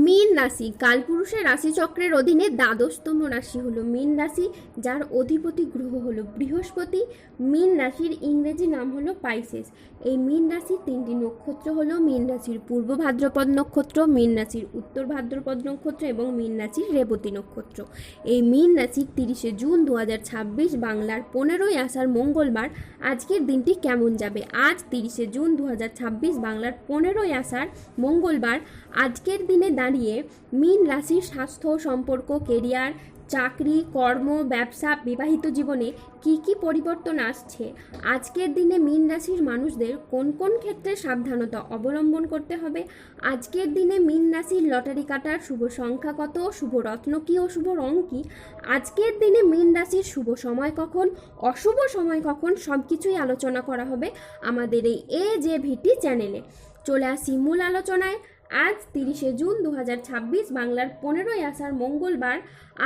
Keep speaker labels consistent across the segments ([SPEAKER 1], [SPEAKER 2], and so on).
[SPEAKER 1] মীন রাশি কালপুরুষের রাশিচক্রের অধীনে দ্বাদশতম রাশি হলো মীন রাশি, যার অধিপতি গ্রহ হলো বৃহস্পতি। মীন রাশির ইংরেজি নাম হলো পাইসেস। এই মীন রাশির তিনটি নক্ষত্র হলো মীন রাশির পূর্ব ভাদ্রপদ নক্ষত্র, মীন রাশির উত্তর ভাদ্রপদ নক্ষত্র এবং মীন রাশির রেবতী নক্ষত্র। এই মীন রাশির 30শে জুন 2026 বাংলার 15ই আষাঢ় মঙ্গলবার আজকের দিনটি কেমন যাবে। আজ 30শে জুন 2026 বাংলার 15ই আষাঢ় মঙ্গলবার আজকের দিনে দাঁড়িয়ে মীন রাশির স্বাস্থ্য, সম্পর্ক, কেরিয়ার, চাকরি, কর্ম, ব্যবসা, বিবাহিত জীবনে কি কি পরিবর্তন আসছে। আজকের দিনে মীন রাশির মানুষদের কোন কোন ক্ষেত্রে সাবধানতা অবলম্বন করতে হবে। আজকের দিনে মীন রাশির লটারি কাটার শুভ সংখ্যা কত, শুভ রত্ন কী ও শুভ রং কী। আজকের দিনে মীন রাশির শুভ সময় কখন, অশুভ সময় কখন, সব কিছুই আলোচনা করা হবে আমাদের এই AJVT চ্যানেলে। চলে আসি মূল আলোচনায়। আজ 30শে জুন 2026 বাংলার 15ই আষাঢ় মঙ্গলবার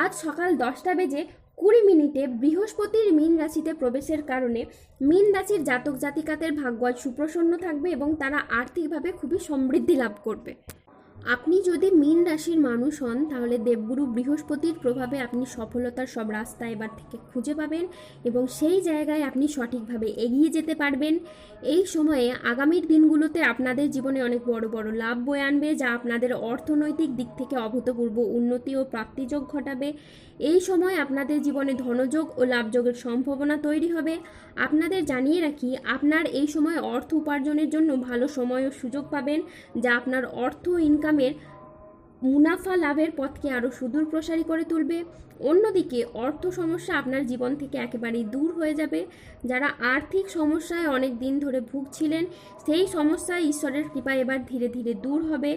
[SPEAKER 1] আজ সকাল 10:20 বৃহস্পতির মীন রাশিতে প্রবেশের কারণে মীন রাশির জাতক জাতিকাদের ভাগ্য আজ সুপ্রসন্ন থাকবে এবং তারা আর্থিকভাবে খুবই সমৃদ্ধি লাভ করবে। আপনি যদি মীন রাশির মানুষ হন তাহলে দেবগুরু বৃহস্পতির প্রভাবে আপনি সফলতার সব রাস্তা এবার থেকে খুঁজে পাবেন এবং সেই জায়গায় আপনি সঠিকভাবে এগিয়ে যেতে পারবেন। এই সময়ে আগামীর দিনগুলোতে আপনাদের জীবনে অনেক বড় বড় লাভ বয়ে আনবে, যা আপনাদের অর্থনৈতিক দিক থেকে অভূতপূর্ব উন্নতি ও প্রাপ্তিযোগ ঘটাবে। এই সময় আপনাদের জীবনে ধনযোগ ও লাভযোগের সম্ভাবনা তৈরি হবে। আপনাদের জানিয়ে রাখি, আপনার এই সময় অর্থ উপার্জনের জন্য ভালো সময় ও সুযোগ পাবেন, যা আপনার অর্থ ইনকামের মুনাফা লাভের পথকে আরও সুদূর প্রসারী করে তুলবে। অন্যদিকে অর্থ সমস্যা আপনার জীবন থেকে একেবারেই দূর হয়ে যাবে। যারা আর্থিক সমস্যায় অনেক দিন ধরে ভুগছিলেন, সেই সমস্যায় ঈশ্বরের কৃপায় এবার ধীরে ধীরে দূর হবে।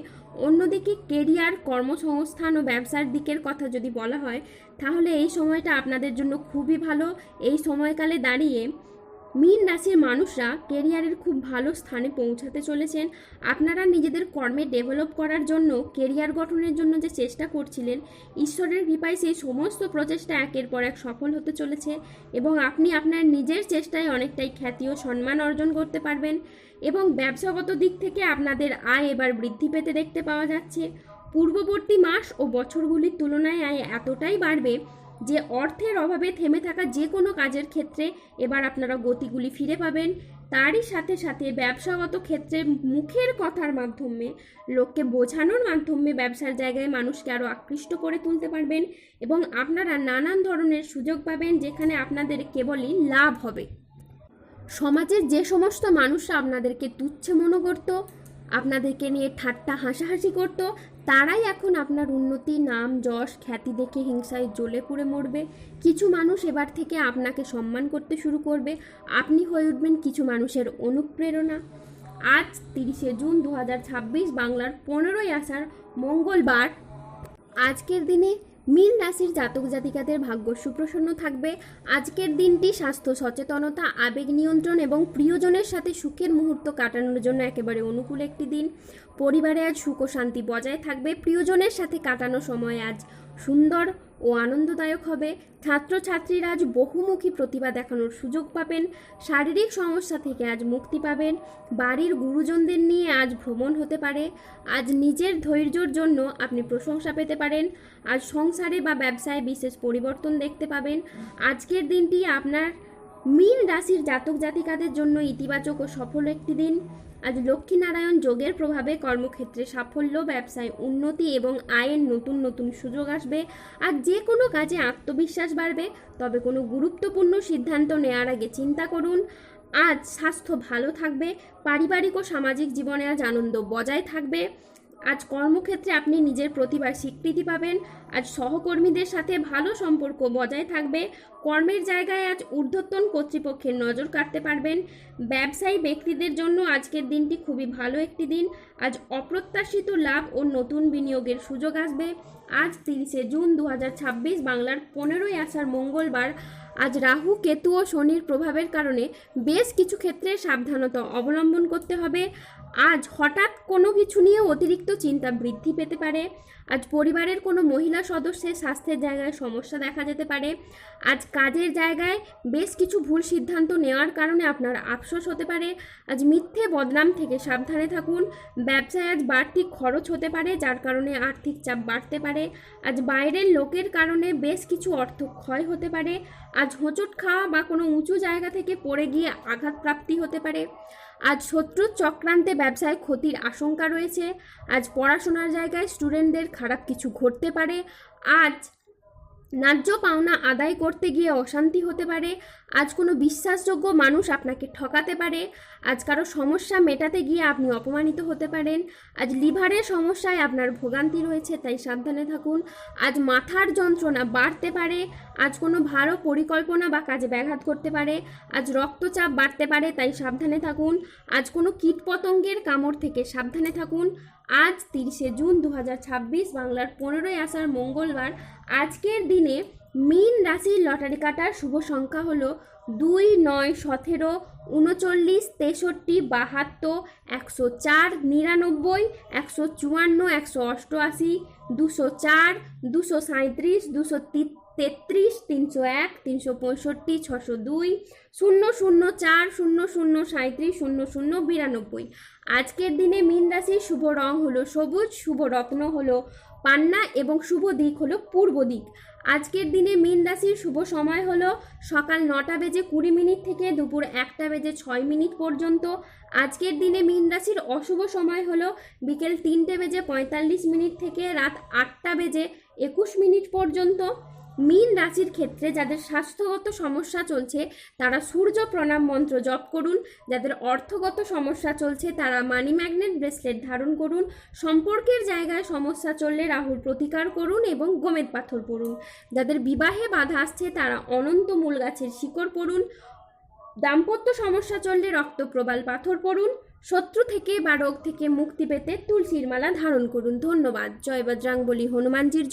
[SPEAKER 1] অন্যদিকে কেরিয়ার, কর্মসংস্থান ও ব্যবসার দিকের কথা যদি বলা হয়, তাহলে এই সময়টা আপনাদের জন্য খুবই ভালো। এই সময়কালে দাঁড়িয়ে মীন রাশির মানুষরা কেরিয়ারের খুব ভালো স্থানে পৌঁছাতে চলেছেন। আপনারা নিজেদের কর্মে ডেভেলপ করার জন্য, কেরিয়ার গঠনের জন্য যে চেষ্টা করছিলেন, ঈশ্বরের কৃপায় সেই সমস্ত প্রচেষ্টা একের পর এক সফল হতে চলেছে এবং আপনি আপনার নিজের চেষ্টায় অনেকটাই খ্যাতি ও সম্মান অর্জন করতে পারবেন এবং ব্যবসাগত দিক থেকে আপনাদের আয় এবার বৃদ্ধি পেতে দেখতে পাওয়া যাচ্ছে। পূর্ববর্তী মাস ও বছরগুলির তুলনায় আয় এতটাই বাড়বে যে অর্থের অভাবে থেমে থাকা যে কোনো কাজের ক্ষেত্রে এবার আপনারা গতিগুলি ফিরে পাবেন। তারই সাথে সাথে ব্যবসাগত ক্ষেত্রে মুখের কথার মাধ্যমে, লোককে বোঝানোর মাধ্যমে ব্যবসার জায়গায় মানুষকে আরও আকৃষ্ট করে তুলতে পারবেন এবং আপনারা নানান ধরনের সুযোগ পাবেন, যেখানে আপনাদের কেবলই লাভ হবে। সমাজের যে সমস্ত মানুষরা আপনাদেরকে তুচ্ছ মনে করত, আপনাদেরকে নিয়ে ঠাট্টা হাসাহাসি করত, তারাই এখন আপনার উন্নতি, নাম, যশ, খ্যাতি দেখে হিংসায় জ্বলে পুড়ে মরবে। কিছু মানুষ এবার থেকে আপনাকে সম্মান করতে শুরু করবে। আপনি হয়ে উঠবেন কিছু মানুষের অনুপ্রেরণা। আজ 30শে জুন 2026 বাংলার 15ই আষাঢ় মঙ্গলবার আজকের দিনে মীন রাশির জাতক জাতিকাদের ভাগ্য সুপ্রসন্ন থাকবে। আজকের দিনটি স্বাস্থ্য সচেতনতা, আবেগ নিয়ন্ত্রণ এবং প্রিয়জনের সাথে সুখের মুহূর্ত কাটানোর জন্য একেবারে অনুকূল একটি দিন। পরিবারে আজ সুখ ও শান্তি বজায় থাকবে। প্রিয়জনের সাথে কাটানো সময় আজ সুন্দর ও আনন্দদায়ক হবে। ছাত্রছাত্রীরা আজ বহুমুখী প্রতিভা দেখানোর সুযোগ পাবেন। শারীরিক সমস্যা থেকে আজ মুক্তি পাবেন। বাড়ির গুরুজনদের নিয়ে আজ ভ্রমণ হতে পারে। আজ নিজের ধৈর্যের জন্য আপনি প্রশংসা পেতে পারেন। আজ সংসারে বা ব্যবসায় বিশেষ পরিবর্তন দেখতে পাবেন। আজকের দিনটি আপনার মীন রাশির জাতক জাতিকাদের জন্য ইতিবাচক ও সফল একটি দিন। আজ লক্ষ্মীনারায়ণ যোগের প্রভাবে কর্মক্ষেত্রে সাফল্য, ব্যবসায় উন্নতি এবং আয়ের নতুন নতুন সুযোগ আসবে। আজ যে কোনো কাজে আত্মবিশ্বাস বাড়বে, তবে কোনো গুরুত্বপূর্ণ সিদ্ধান্ত নেওয়ার আগে চিন্তা করুন। আজ স্বাস্থ্য ভালো থাকবে। পারিবারিক ও সামাজিক জীবনে আজ আনন্দ বজায় থাকবে। আজ কর্মক্ষেত্রে আপনি নিজের প্রতিভার স্বীকৃতি পাবেন। আজ সহকর্মীদের সাথে ভালো সম্পর্ক বজায় থাকবে। কর্মের জায়গায় আজ ঊর্ধ্বতন কর্তৃপক্ষের নজর কাটতে পারবেন। ব্যবসায়ী ব্যক্তিদের জন্য আজকের দিনটি খুবই ভালো একটি দিন। আজ অপ্রত্যাশিত লাভ ও নতুন বিনিয়োগের সুযোগ আসবে। আজ 30শে জুন 2026 বাংলার 15ই আষাঢ় মঙ্গলবার আজ রাহু, কেতু ও শনির প্রভাবের কারণে বেশ কিছু ক্ষেত্রে সাবধানতা অবলম্বন করতে হবে। আজ হঠাৎ কোনো কিছু নিয়ে অতিরিক্ত চিন্তা বৃদ্ধি পেতে পারে। আজ পরিবারের কোনো মহিলা সদস্যের স্বাস্থ্যের জায়গায় সমস্যা দেখা যেতে পারে। আজ কাজের জায়গায় বেশ কিছু ভুল সিদ্ধান্ত নেওয়ার কারণে আপনার আফসোস হতে পারে। আজ মিথ্যে বদনাম থেকে সাবধানে থাকুন। ব্যবসায় আজ বাড়তি খরচ হতে পারে, যার কারণে আর্থিক চাপ বাড়তে পারে। আজ বাইরের লোকের কারণে বেশ কিছু অর্থ ক্ষয় হতে পারে। আজ হোঁচট খাওয়া বা কোনো উঁচু জায়গা থেকে পড়ে গিয়ে আঘাতপ্রাপ্তি হতে পারে। আজ শত্রুর চক্রান্তে ব্যবসায় ক্ষতির আশঙ্কা রয়েছে। আজ পড়াশোনার জায়গায় স্টুডেন্টদের খারাপ কিছু ঘটতে পারে। আজ ন্যায্য পাওনা আদায় করতে গিয়ে অশান্তি হতে পারে। আজ কোনো বিশ্বাসযোগ্য মানুষ আপনাকে ঠকাতে পারে। আজ কারো সমস্যা মেটাতে গিয়ে আপনি অপমানিত হতে পারেন। আজ লিভারের সমস্যায় আপনার ভোগান্তি রয়েছে, তাই সাবধানে থাকুন। আজ মাথার যন্ত্রণা বাড়তে পারে। আজ কোনো ভালো পরিকল্পনা বা কাজে ব্যাঘাত করতে পারে। আজ রক্তচাপ বাড়তে পারে, তাই সাবধানে থাকুন। আজ কোনো কীটপতঙ্গের কামড় থেকে সাবধানে থাকুন। আজ 30শে জুন 2026, বাংলার 15ই আষাঢ়, মঙ্গলবার। আজকের দিনে মীন রাশির লটারি কাটার শুভ সংখ্যা হলো 2, 9, 17, 39, 63, 72, 104, 99, 154, 188, 204, 237, 233, 301, 365, 602, 004, 0037, 0092। আজকের দিনে মীন রাশির শুভ রং হলো সবুজ, শুভ রত্ন হলো পান্না এবং শুভ দিক হলো পূর্ব দিক। আজকের দিনে মীন রাশির শুভ সময় হলো সকাল 9:20 থেকে দুপুর 1:06 পর্যন্ত। আজকের দিনে মীন রাশির অশুভ সময় হলো বিকেল 3:45 থেকে রাত 8:21 পর্যন্ত। মীন রাশির ক্ষেত্রে যাদের স্বাস্থ্যগত সমস্যা চলছে তারা সূর্য প্রণাম মন্ত্র জপ করুন। যাদের অর্থগত সমস্যা চলছে তারা মানি ম্যাগনেট ব্রেসলেট ধারণ করুন। সম্পর্কের জায়গায় সমস্যা চললে রাহুর প্রতিকার করুন এবং গোমেদ পাথর পড়ুন। যাদের বিবাহে বাধা আসছে তারা অনন্ত মূল গাছের শিকড় পড়ুন। দাম্পত্য সমস্যা চললে রক্তপ্রবাল পাথর পড়ুন। শত্রু থেকে বা রোগ থেকে মুক্তি পেতে তুলসীর মালা ধারণ করুন। ধন্যবাদ। জয় বজরংবলী, হনুমানজির